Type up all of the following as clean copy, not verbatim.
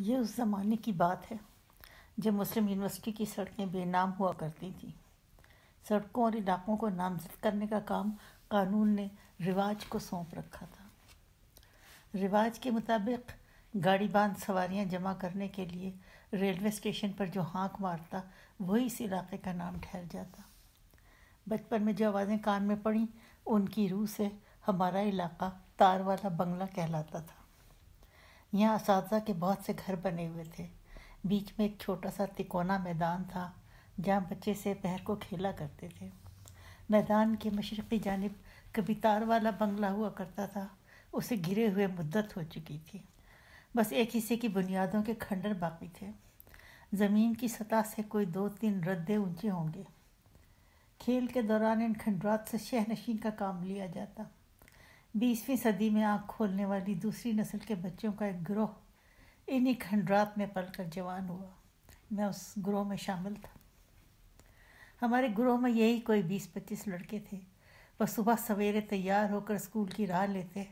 یہ اس زمانے کی بات ہے جب مسلم یونیورسٹی کی سڑکیں بے نام ہوا کرتی تھیں۔ سڑکوں اور علاقوں کو نامزد کرنے کا کام قانون نے رواج کو سونپ رکھا تھا۔ رواج کے مطابق گاڑی باندھ سواریاں جمع کرنے کے لیے ریلوے اسٹیشن پر جو ہانک مارتا وہی اس علاقے کا نام ٹھہر جاتا۔ بچپن میں جو آوازیں کان میں پڑیں ان کی روح سے ہمارا علاقہ تار والا بنگلہ کہلاتا تھا۔ یہاں اساتذہ کے بہت سے گھر بنے ہوئے تھے۔ بیچ میں ایک چھوٹا سا تکونا میدان تھا جہاں بچے سے پہر کو کھیلا کرتے تھے۔ میدان کے مشرقی جانب کبھی تار والا بنگلہ ہوا کرتا تھا، اسے گرے ہوئے مدت ہو چکی تھی، بس ایک حصے کی بنیادوں کے کھنڈر باقی تھے۔ زمین کی سطح سے کوئی 2-3 ردے اونچے ہوں گے۔ کھیل کے دوران ان کھنڈرات سے شہ نشین کا کام لیا جاتا۔ 20ویں صدی میں آنکھ کھولنے والی دوسری نسل کے بچوں کا ایک گروہ انہی کھنڈرات میں پل کر جوان ہوا۔ میں اس گروہ میں شامل تھا۔ ہمارے گروہ میں یہی کوئی 20-25 لڑکے تھے۔ وہ صبح سویرے تیار ہو کر اسکول کی راہ لیتے۔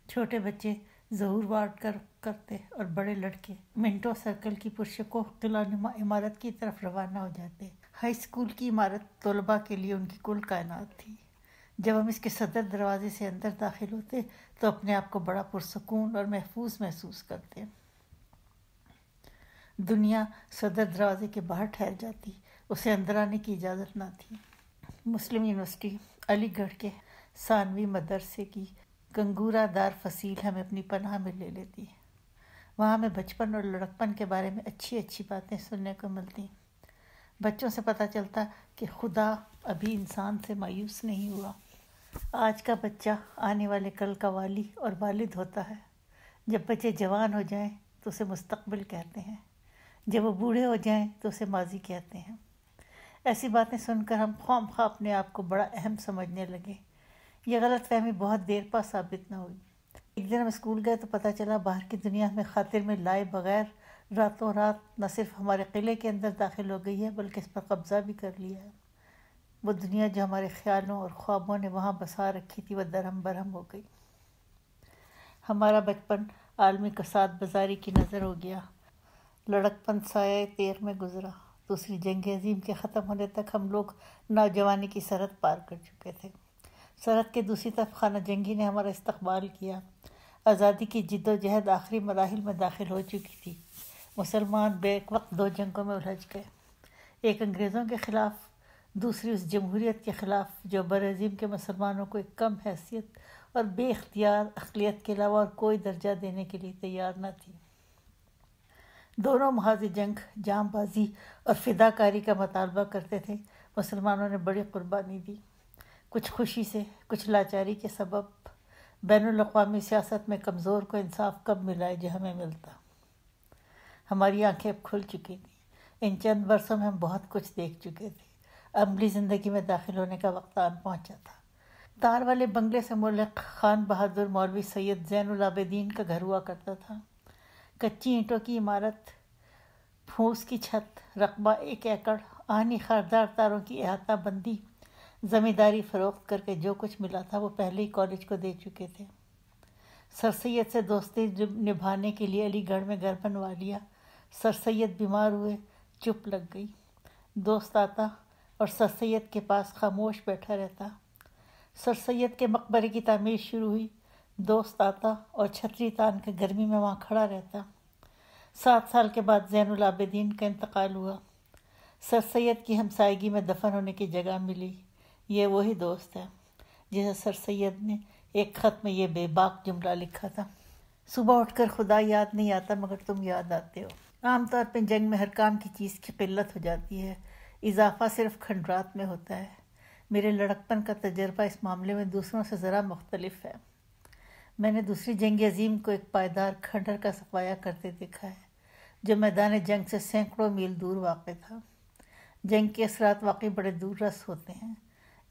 چھوٹے بچے ظہور واٹ کرتے اور بڑے لڑکے منٹو سرکل کی پرشکوہ قلعہ نما عمارت کی طرف روانہ ہو جاتے۔ ہائی اسکول کی عمارت طلباء کے لیے ان کی کل کائنات تھی۔ جب ہم اس کے صدر دروازے سے اندر داخل ہوتے تو اپنے آپ کو بڑا پرسکون اور محفوظ محسوس کرتے۔ دنیا صدر دروازے کے باہر ٹھہر جاتی، اسے اندر آنے کی اجازت نہ تھی۔ مسلم یونیورسٹی علی گڑھ کے ثانوی مدرسے کی گنگورہ دار فصیل ہمیں اپنی پناہ میں لے لیتی۔ وہاں ہمیں بچپن اور لڑکپن کے بارے میں اچھی اچھی باتیں سننے کو ملتی۔ بچوں سے پتہ چلتا کہ خدا ابھی انسان سے مایوس نہیں ہوا۔ آج کا بچہ آنے والے کل کا والی اور والد ہوتا ہے۔ جب بچے جوان ہو جائیں تو اسے مستقبل کہتے ہیں، جب وہ بوڑھے ہو جائیں تو اسے ماضی کہتے ہیں۔ ایسی باتیں سن کر ہم خواہ اپنے آپ کو بڑا اہم سمجھنے لگے۔ یہ غلط فہمی بہت دیر پا ثابت نہ ہوئی۔ ایک دن ہم اسکول گئے تو پتہ چلا باہر کی دنیا ہمیں خاطر میں لائے بغیر راتوں رات نہ صرف ہمارے قلعے کے اندر داخل ہو گئی ہے بلکہ اس پر قبضہ بھی کر لیا ہے۔ وہ دنیا جو ہمارے خیالوں اور خوابوں نے وہاں بسا رکھی تھی وہ درہم برہم ہو گئی۔ ہمارا بچپن عالمی کساد بازاری کی نظر ہو گیا۔ لڑکپن سایہ تیر میں گزرا۔ دوسری جنگ عظیم کے ختم ہونے تک ہم لوگ نوجوانی کی سرحد پار کر چکے تھے۔ سرحد کے دوسری طرف خانہ جنگی نے ہمارا استقبال کیا۔ آزادی کی جد و جہد آخری مراحل میں داخل ہو چکی تھی۔ مسلمان بیک وقت 2 جنگوں میں الجھ گئے، ایک انگریزوں کے خلاف، دوسری اس جمہوریت کے خلاف جو برعظیم کے مسلمانوں کو ایک کم حیثیت اور بے اختیار اقلیت کے علاوہ اور کوئی درجہ دینے کے لیے تیار نہ تھی۔ دونوں محاذ جنگ جاں بازی اور فداکاری کا مطالبہ کرتے تھے۔ مسلمانوں نے بڑی قربانی دی، کچھ خوشی سے، کچھ لاچاری کے سبب۔ بین الاقوامی سیاست میں کمزور کو انصاف کب ملا ہے جو ہمیں ملتا۔ ہماری آنکھیں اب کھل چکی تھیں۔ ان چند برسوں میں ہم بہت کچھ دیکھ چکے تھے۔ عملی زندگی میں داخل ہونے کا وقت آن پہنچا تھا۔ تار والے بنگلے سے ملک خان بہادر مولوی سید زین العابدین کا گھر ہوا کرتا تھا۔ کچی اینٹوں کی عمارت، پھوس کی چھت، رقبہ 1 ایکڑ، آہنی خاردار تاروں کی احاطہ بندی۔ زمینداری فروخت کر کے جو کچھ ملا تھا وہ پہلے ہی کالج کو دے چکے تھے۔ سر سید سے دوستی نبھانے کے لیے علی گڑھ میں گھر بنوا لیا۔ سر سید بیمار ہوئے، چپ لگ گئی۔ دوست آتا اور سر سید کے پاس خاموش بیٹھا رہتا۔ سر سید کے مقبرے کی تعمیر شروع ہوئی۔ دوست آتا اور چھتری تان کے گرمی میں وہاں کھڑا رہتا۔ 7 سال کے بعد زین العابدین کا انتقال ہوا۔ سر سید کی ہمسائیگی میں دفن ہونے کی جگہ ملی۔ یہ وہی دوست ہے جسے سر سید نے ایک خط میں یہ بے باک جملہ لکھا تھا: صبح اٹھ کر خدا یاد نہیں آتا مگر تم یاد آتے ہو۔ عام طور پہ جنگ میں ہر کام کی چیز کی قلت ہو جاتی ہے، اضافہ صرف کھنڈرات میں ہوتا ہے۔ میرے لڑکپن کا تجربہ اس معاملے میں دوسروں سے ذرا مختلف ہے۔ میں نے دوسری جنگ عظیم کو ایک پائیدار کھنڈر کا صفایا کرتے دیکھا ہے جو میدان جنگ سے سینکڑوں میل دور واقع تھا۔ جنگ کے اثرات واقعی بڑے دور رس ہوتے ہیں۔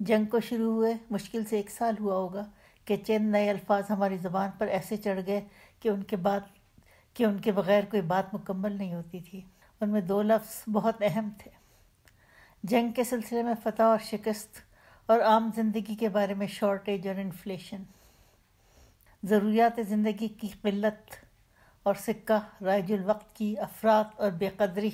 جنگ کو شروع ہوئے مشکل سے 1 سال ہوا ہوگا کہ چند نئے الفاظ ہماری زبان پر ایسے چڑھ گئے کہ ان کے بغیر کوئی بات مکمل نہیں ہوتی تھی۔ ان میں 2 لفظ بہت اہم تھے۔ جنگ کے سلسلے میں فتح اور شکست اور عام زندگی کے بارے میں شارٹیج اور انفلیشن۔ ضروریات زندگی کی قلت اور سکہ رائج الوقت کی افراط اور بے قدری۔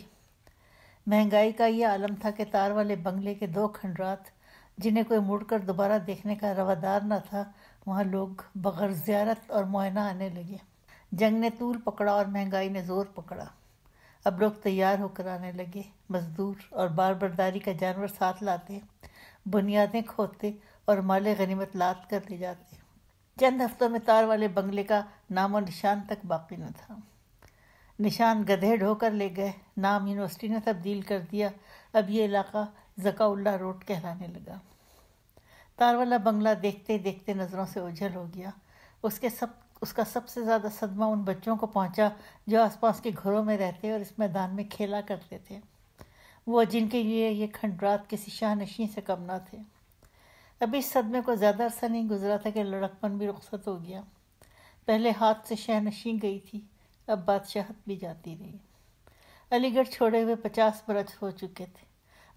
مہنگائی کا یہ عالم تھا کہ تار والے بنگلے کے 2 کھنڈرات جنہیں کوئی مڑ کر دوبارہ دیکھنے کا روادار نہ تھا، وہاں لوگ بغرض زیارت اور معائنہ آنے لگے۔ جنگ نے طول پکڑا اور مہنگائی نے زور پکڑا۔ اب لوگ تیار ہو کر آنے لگے، مزدور اور بار برداری کا جانور ساتھ لاتے، بنیادیں کھودتے اور مال غنیمت لاد کر لے جاتے۔ چند ہفتوں میں تار والے بنگلے کا نام و نشان تک باقی نہ تھا۔ نشان گدھے ڈھو کر لے گئے، نام یونیورسٹی نے تبدیل کر دیا، اب یہ علاقہ ذکا اللہ روڈ کہلانے لگا۔ تار والا بنگلہ دیکھتے دیکھتے نظروں سے اوجھل ہو گیا۔ اس کا سب سے زیادہ صدمہ ان بچوں کو پہنچا جو آس پاس کے گھروں میں رہتے اور اس میدان میں کھیلا کرتے تھے، وہ جن کے لیے یہ کھنڈرات کسی شاہ نشین سے کم نہ تھے۔ ابھی اس صدمے کو زیادہ عرصہ نہیں گزرا تھا کہ لڑکپن بھی رخصت ہو گیا۔ پہلے ہاتھ سے شاہ نشین گئی تھی، اب بادشاہت بھی جاتی رہی۔ علی گڑھ چھوڑے ہوئے 50 برس ہو چکے تھے۔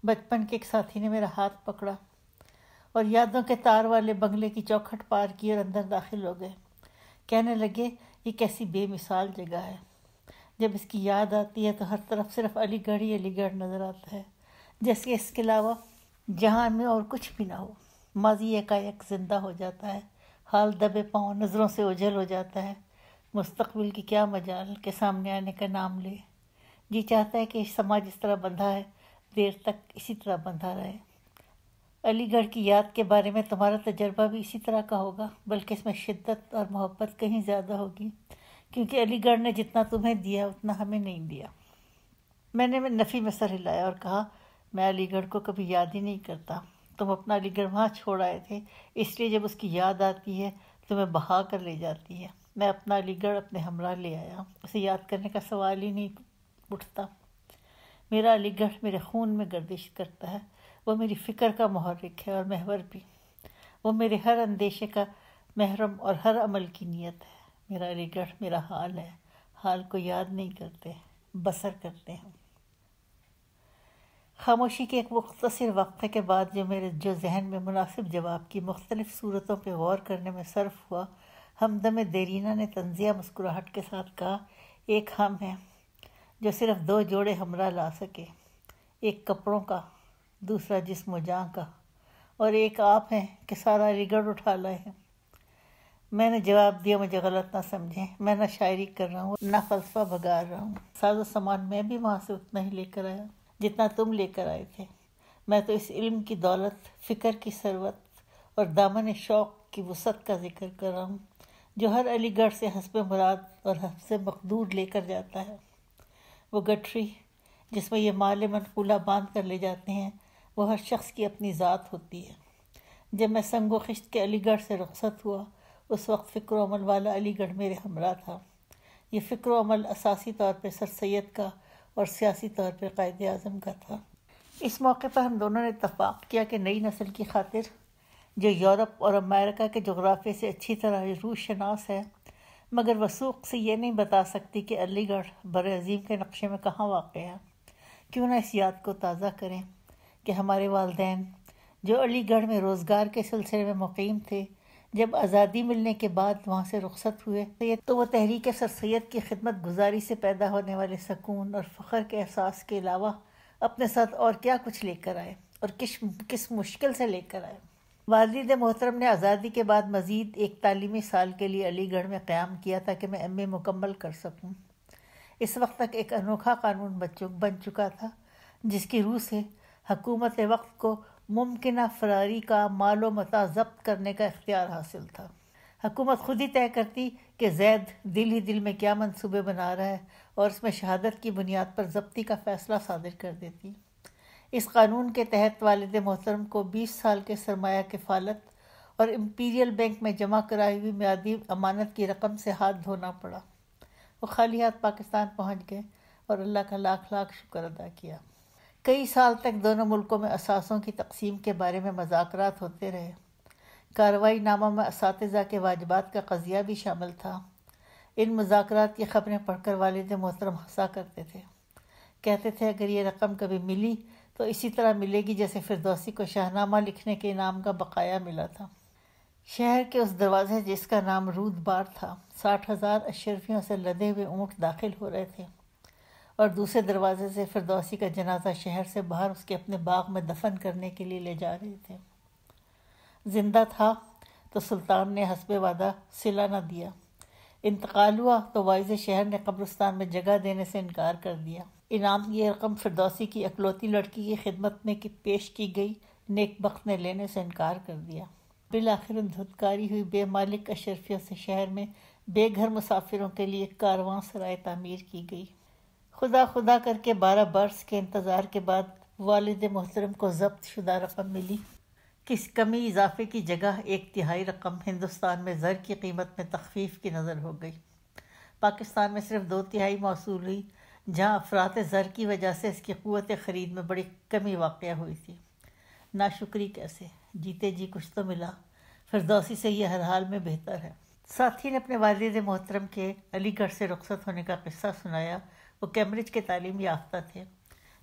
بچپن کے ایک ساتھی نے میرا ہاتھ پکڑا اور یادوں کے تار والے بنگلے کی چوکھٹ پار کی اور اندر داخل ہو گئے۔ کہنے لگے یہ کیسی بے مثال جگہ ہے، جب اس کی یاد آتی ہے تو ہر طرف صرف علی گڑھ ہی علی گڑھ نظر آتا ہے، جیسے اس کے علاوہ جہان میں اور کچھ بھی نہ ہو۔ ماضی یکایک زندہ ہو جاتا ہے، حال دبے پاؤں نظروں سے اوجھل ہو جاتا ہے۔ مستقبل کی کیا مجال کہ سامنے آنے کا نام لے۔ جی چاہتا ہے کہ سماج اس طرح بندھا ہے، دیر تک اسی طرح بندھا رہے۔ علی گڑھ کی یاد کے بارے میں تمہارا تجربہ بھی اسی طرح کا ہوگا، بلکہ اس میں شدت اور محبت کہیں زیادہ ہوگی، کیونکہ علی گڑھ نے جتنا تمہیں دیا اتنا ہمیں نہیں دیا۔ میں نے نفی میں سر ہلایا اور کہا، میں علی گڑھ کو کبھی یاد ہی نہیں کرتا۔ تم اپنا علی گڑھ وہاں چھوڑ آئے تھے، اس لیے جب اس کی یاد آتی ہے تمہیں بہا کر لے جاتی ہے۔ میں اپنا علی گڑھ اپنے ہمراہ لے آیا، اسے یاد کرنے کا سوال ہی نہیں اٹھتا۔ میرا علی گڑھ میرے خون میں گردش کرتا ہے، وہ میری فکر کا محرک ہے اور محور بھی۔ وہ میرے ہر اندیشے کا محرم اور ہر عمل کی نیت ہے۔ میرا علی گڑھ میرا حال ہے، حال کو یاد نہیں کرتے، بسر کرتے ہیں۔ خاموشی کے ایک مختصر وقفے کے بعد جو ذہن میں مناسب جواب کی مختلف صورتوں پہ غور کرنے میں صرف ہوا، ہمدم دیرینہ نے طنزیہ مسکراہٹ کے ساتھ کہا، ایک ہم ہیں جو صرف 2 جوڑے ہمراہ لا سکے، ایک کپڑوں کا، دوسرا جسم و جاں کا، اور ایک آپ ہیں کہ سارا علی گڑھ اٹھا لائے ہیں۔ میں نے جواب دیا، مجھے غلط نہ سمجھیں، میں نہ شاعری کر رہا ہوں نہ فلسفہ بگار رہا ہوں۔ ساز و سامان میں بھی وہاں سے اتنا ہی لے کر آیا جتنا تم لے کر آئے تھے۔ میں تو اس علم کی دولت، فکر کی ثروت اور دامن شوق کی وسعت کا ذکر کر رہا ہوں جو ہر علی گڑھ سے حسب مراد اور حسب مقدور لے کر جاتا ہے۔ وہ گٹھری جس میں یہ مال منقولہ باندھ کر لے جاتے ہیں، وہ ہر شخص کی اپنی ذات ہوتی ہے۔ جب میں سنگ و خشت کے علی گڑھ سے رخصت ہوا، اس وقت فکر و عمل والا علی گڑھ میرے ہمراہ تھا۔ یہ فکر و عمل اساسی طور پہ سر سید کا اور سیاسی طور پہ قائد اعظم کا تھا۔ اس موقع پر ہم دونوں نے اتفاق کیا کہ نئی نسل کی خاطر جو یورپ اور امریکہ کے جغرافیے سے اچھی طرح روح شناس ہے، مگر وثوق سے یہ نہیں بتا سکتی کہ علی گڑھ بر عظیم کے نقشے میں کہاں واقع ہے، کیوں نہ اس یاد کو تازہ کریں کہ ہمارے والدین جو علی گڑھ میں روزگار کے سلسلے میں مقیم تھے، جب آزادی ملنے کے بعد وہاں سے رخصت ہوئے تو وہ تحریک سر سید کی خدمت گزاری سے پیدا ہونے والے سکون اور فخر کے احساس کے علاوہ اپنے ساتھ اور کیا کچھ لے کر آئے اور کس مشکل سے لے کر آئے۔ والد محترم نے آزادی کے بعد مزید ایک تعلیمی سال کے لیے علی گڑھ میں قیام کیا تاکہ میں ایم اے مکمل کر سکوں۔ اس وقت تک ایک انوکھا قانون بن چکا تھا جس کی روح سے حکومت وقت کو ممکنہ فراری کا مال و متاع ضبط کرنے کا اختیار حاصل تھا۔ حکومت خود ہی طے کرتی کہ زید دل ہی دل میں کیا منصوبے بنا رہا ہے اور اس میں شہادت کی بنیاد پر ضبطی کا فیصلہ صادر کر دیتی۔ اس قانون کے تحت والد محترم کو 20 سال کے سرمایہ کفالت اور امپیریل بینک میں جمع کرائی ہوئی میعادی امانت کی رقم سے ہاتھ دھونا پڑا۔ وہ خالی ہاتھ پاکستان پہنچ گئے اور اللہ کا لاکھ لاکھ شکر ادا کیا۔ کئی سال تک دونوں ملکوں میں اثاثوں کی تقسیم کے بارے میں مذاکرات ہوتے رہے۔ کارروائی نامہ میں اساتذہ کے واجبات کا قضیہ بھی شامل تھا۔ ان مذاکرات کی خبریں پڑھ کر والد محترم ہنسا کرتے تھے، کہتے تھے اگر یہ رقم کبھی ملی تو اسی طرح ملے گی جیسے فردوسی کو شاہنامہ لکھنے کے انعام کا بقایا ملا تھا۔ شہر کے اس دروازے جس کا نام رود بار تھا 60,000 اشرفیوں سے لدے ہوئے اونٹ داخل ہو رہے تھے، اور دوسرے دروازے سے فردوسی کا جنازہ شہر سے باہر اس کے اپنے باغ میں دفن کرنے کے لیے لے جا رہے تھے۔ زندہ تھا تو سلطان نے حسب وعدہ صلہ نہ دیا، انتقال ہوا تو وائز شہر نے قبرستان میں جگہ دینے سے انکار کر دیا۔ انعام یہ رقم فردوسی کی اکلوتی لڑکی کی خدمت میں پیش کی گئی، نیک بخت نے لینے سے انکار کر دیا۔ بالآخر ان دھتکاری ہوئی بے مالک اشرفیوں سے شہر میں بے گھر مسافروں کے لیے کارواں سرائے تعمیر کی گئی۔ خدا خدا کر کے 12 برس کے انتظار کے بعد والد محترم کو ضبط شدہ رقم ملی۔ کس کمی اضافے کی جگہ 1/3 رقم ہندوستان میں زر کی قیمت میں تخفیف کی نظر ہو گئی۔ پاکستان میں صرف 2/3 موصول ہوئی، جہاں افراط زر کی وجہ سے اس کی قوت خرید میں بڑی کمی واقع ہوئی تھی۔ ناشکری کیسے، جیتے جی کچھ تو ملا۔ فردوسی سے یہ ہر حال میں بہتر ہے۔ ساتھی نے اپنے والد محترم کے علی گڑھ سے رخصت ہونے کا قصہ سنایا۔ وہ کیمبرج کے تعلیم یافتہ تھے۔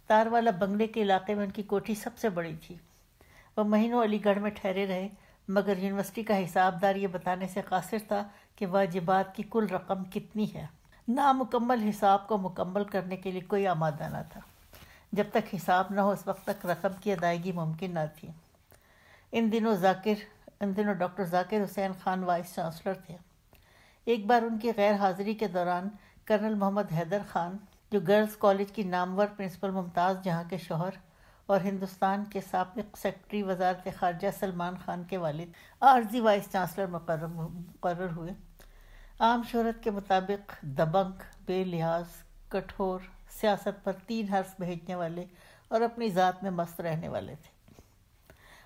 تار والا بنگلے کے علاقے میں ان کی کوٹھی سب سے بڑی تھی۔ وہ مہینوں علی گڑھ میں ٹھہرے رہے، مگر یونیورسٹی کا حساب دار یہ بتانے سے قاصر تھا کہ واجبات کی کل رقم کتنی ہے۔ نامکمل حساب کو مکمل کرنے کے لیے کوئی آمادہ نہ تھا۔ جب تک حساب نہ ہو اس وقت تک رقم کی ادائیگی ممکن نہ تھی۔ ان دنوں ڈاکٹر ذاکر حسین خان وائس چانسلر تھے۔ ایک بار ان کی غیر حاضری کے دوران کرنل محمد حیدر خان، جو گرلز کالج کی نامور پرنسپل ممتاز جہاں کے شوہر اور ہندوستان کے سابق سیکرٹری وزارت خارجہ سلمان خان کے والد، عارضی وائس چانسلر مقرر ہوئے۔ عام شہرت کے مطابق دبنگ، بے لحاظ، کٹھور، سیاست پر 3 حرف بھیجنے والے اور اپنی ذات میں مست رہنے والے تھے۔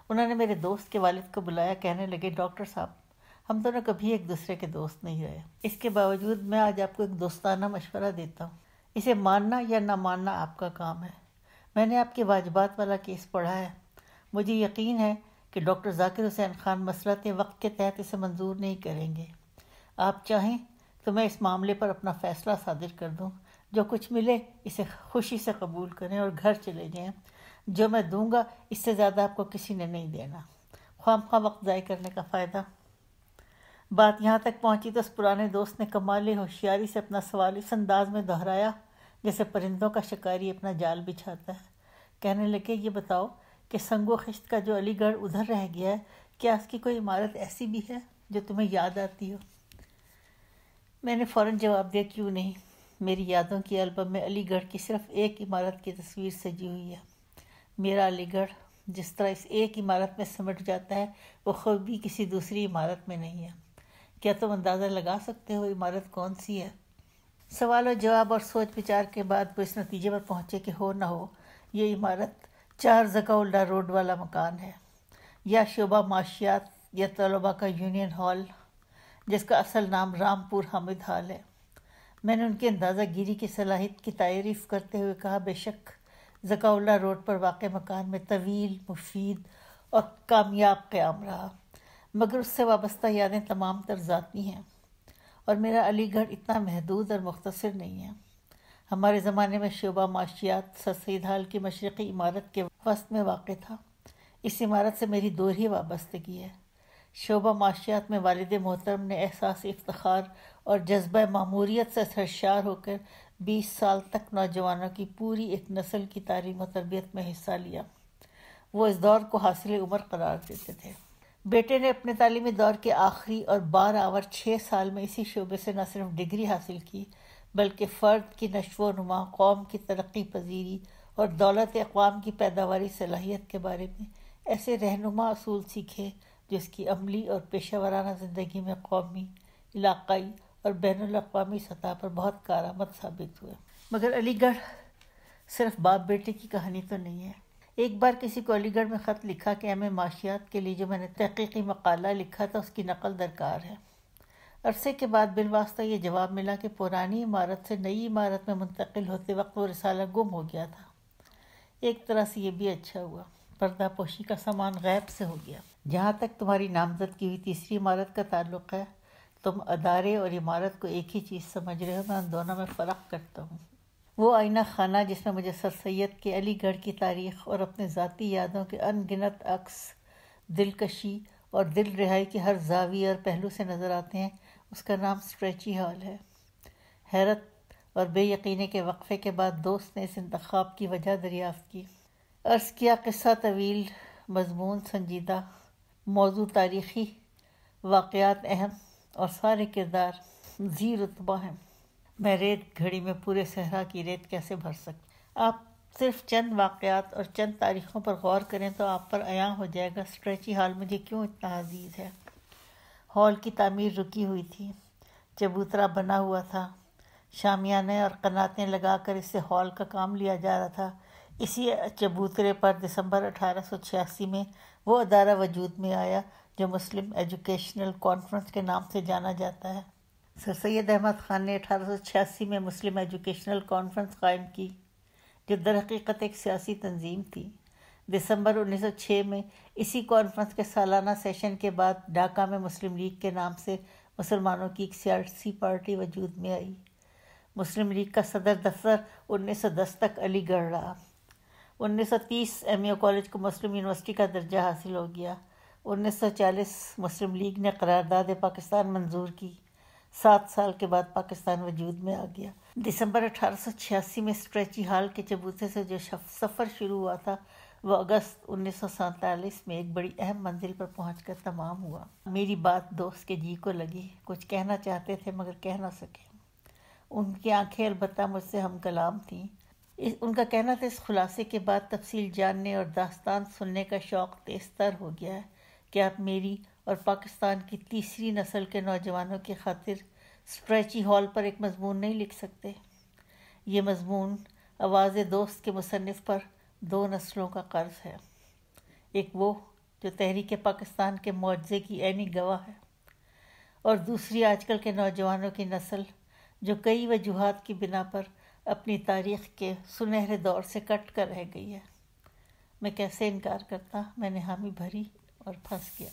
انہوں نے میرے دوست کے والد کو بلایا، کہنے لگے، ڈاکٹر صاحب، ہم دونوں کبھی ایک دوسرے کے دوست نہیں رہے، اس کے باوجود میں آج آپ کو ایک دوستانہ مشورہ دیتا ہوں۔ اسے ماننا یا نہ ماننا آپ کا کام ہے۔ میں نے آپ کے واجبات والا کیس پڑھا ہے۔ مجھے یقین ہے کہ ڈاکٹر ذاکر حسین خان مسلط وقت کے تحت اسے منظور نہیں کریں گے۔ آپ چاہیں تو میں اس معاملے پر اپنا فیصلہ صادر کر دوں۔ جو کچھ ملے اسے خوشی سے قبول کریں اور گھر چلے جائیں۔ جو میں دوں گا اس سے زیادہ آپ کو کسی نے نہیں دینا۔ خواہ وقت ضائع کرنے کا فائدہ۔ بات یہاں تک پہنچی تو اس پرانے دوست نے کمال ہوشیاری سے اپنا سوال اس انداز میں دہرایا جیسے پرندوں کا شکاری اپنا جال بچھاتا ہے۔ کہنے لگے، یہ بتاؤ کہ سنگ و خشت کا جو علی گڑھ ادھر رہ گیا ہے، کیا اس کی کوئی عمارت ایسی بھی ہے جو تمہیں یاد آتی ہو؟ میں نے فوراً جواب دیا، کیوں نہیں؟ میری یادوں کی البم میں علی گڑھ کی صرف ایک عمارت کی تصویر سجی ہوئی ہے۔ میرا علی گڑھ جس طرح اس ایک عمارت میں سمٹ جاتا ہے، وہ خود بھی کسی دوسری عمارت میں نہیں ہے۔ کیا تم اندازہ لگا سکتے ہو عمارت کون سی ہے؟ سوال و جواب اور سوچ بچار کے بعد وہ اس نتیجے پر پہنچے کہ ہو نہ ہو یہ عمارت 4 زکاولڈا روڈ والا مکان ہے، یا شعبہ معاشیات یا طلباء کا یونین ہال، جس کا اصل نام رامپور حامد ہال ہے۔ میں نے ان کی اندازہ گیری کی صلاحیت کی تعریف کرتے ہوئے کہا، بے شک زکاولڈا روڈ پر واقع مکان میں طویل، مفید اور کامیاب قیام رہا، مگر اس سے وابستہ یادیں تمام تر ذاتی ہیں، اور میرا علی گڑھ اتنا محدود اور مختصر نہیں ہے۔ ہمارے زمانے میں شعبہ معاشیات سر سید ہال کی مشرقی عمارت کے وسط میں واقع تھا۔ اس عمارت سے میری دوہری وابستگی ہے۔ شعبہ معاشیات میں والد محترم نے احساس افتخار اور جذبہ ماموریت سے سرشار ہو کر 20 سال تک نوجوانوں کی پوری ایک نسل کی تعلیم و تربیت میں حصہ لیا۔ وہ اس دور کو حاصل عمر قرار دیتے تھے۔ بیٹے نے اپنے تعلیمی دور کے آخری اور 12 اور 6 سال میں اسی شعبے سے نہ صرف ڈگری حاصل کی، بلکہ فرد کی نشو و نما، قوم کی ترقی پذیری اور دولت اقوام کی پیداواری صلاحیت کے بارے میں ایسے رہنما اصول سیکھے جو اس کی عملی اور پیشہ ورانہ زندگی میں قومی، علاقائی اور بین الاقوامی سطح پر بہت کارآمد ثابت ہوئے۔ مگر علی گڑھ صرف باپ بیٹے کی کہانی تو نہیں ہے۔ ایک بار کسی کو علی گڑھ میں خط لکھا کہ ایم اے معاشیات کے لیے جو میں نے تحقیقی مقالہ لکھا تھا اس کی نقل درکار ہے۔ عرصے کے بعد بالواسطہ یہ جواب ملا کہ پرانی عمارت سے نئی عمارت میں منتقل ہوتے وقت وہ رسالہ گم ہو گیا تھا۔ ایک طرح سے یہ بھی اچھا ہوا، پردہ پوشی کا سامان غیب سے ہو گیا۔ جہاں تک تمہاری نامزد کی ہوئی تیسری عمارت کا تعلق ہے، تم ادارے اور عمارت کو ایک ہی چیز سمجھ رہے ہو، میں ان دونوں میں فرق کرتا ہوں۔ وہ آئینہ خانہ جس میں مجھے سر سید کے علی گڑھ کی تاریخ اور اپنے ذاتی یادوں کے ان گنت عکس، دلکشی اور دل رہائی کے ہر زاویے اور پہلو سے نظر آتے ہیں، اس کا نام اسٹریچی ہال ہے۔ حیرت اور بے یقینی کے وقفے کے بعد دوست نے اس انتخاب کی وجہ دریافت کی۔ عرض کیا، قصہ طویل، مضمون سنجیدہ، موضوع تاریخی، واقعات اہم اور سارے کردار ذی رتبہ ہیں۔ میں ریت گھڑی میں پورے صحرا کی ریت کیسے بھر سکتی؟ آپ صرف چند واقعات اور چند تاریخوں پر غور کریں تو آپ پر عیاں ہو جائے گا اسٹریچی ہال مجھے کیوں اتنا عزیز ہے۔ ہال کی تعمیر رکی ہوئی تھی، چبوترا بنا ہوا تھا، شامیانے اور قناتیں لگا کر اس سے ہال کا کام لیا جا رہا تھا۔ اسی چبوترے پر دسمبر 1886 میں وہ ادارہ وجود میں آیا جو مسلم ایجوکیشنل کانفرنس کے نام سے جانا جاتا ہے۔ سر سید احمد خان نے 1886 میں مسلم ایجوکیشنل کانفرنس قائم کی، جو درحقیقت ایک سیاسی تنظیم تھی۔ دسمبر 1906 میں اسی کانفرنس کے سالانہ سیشن کے بعد ڈھاکہ میں مسلم لیگ کے نام سے مسلمانوں کی ایک سیاسی پارٹی وجود میں آئی۔ مسلم لیگ کا صدر دفتر 1910 تک علی گڑھ رہا۔ 1930 ایم یو کالج کو مسلم یونیورسٹی کا درجہ حاصل ہو گیا۔ 1940 مسلم لیگ نے قرارداد پاکستان منظور کی۔ 7 سال کے بعد پاکستان وجود میں آ گیا۔ دسمبر 1886 میں اسٹریچی ہال کے چبوترے سے جو سفر شروع ہوا تھا وہ اگست 1947 میں ایک بڑی اہم منزل پر پہنچ کر تمام ہوا۔ میری بات دوست کے جی کو لگی، کچھ کہنا چاہتے تھے مگر کہہ نہ سکے۔ ان کی آنکھیں البتہ مجھ سے ہم کلام تھیں۔ ان کا کہنا تھا، اس خلاصے کے بعد تفصیل جاننے اور داستان سننے کا شوق تیز تر ہو گیا ہے کہ آپ میری اور پاکستان کی تیسری نسل کے نوجوانوں کی خاطر اسٹریچی ہال پر ایک مضمون نہیں لکھ سکتے؟ یہ مضمون آواز دوست کے مصنف پر 2 نسلوں کا قرض ہے، ایک وہ جو تحریک پاکستان کے معجزے کی عینی گواہ ہے، اور دوسری آج کل کے نوجوانوں کی نسل جو کئی وجوہات کی بنا پر اپنی تاریخ کے سنہرے دور سے کٹ کر رہ گئی ہے۔ میں کیسے انکار کرتا؟ میں نے حامی بھری اور پھنس گیا۔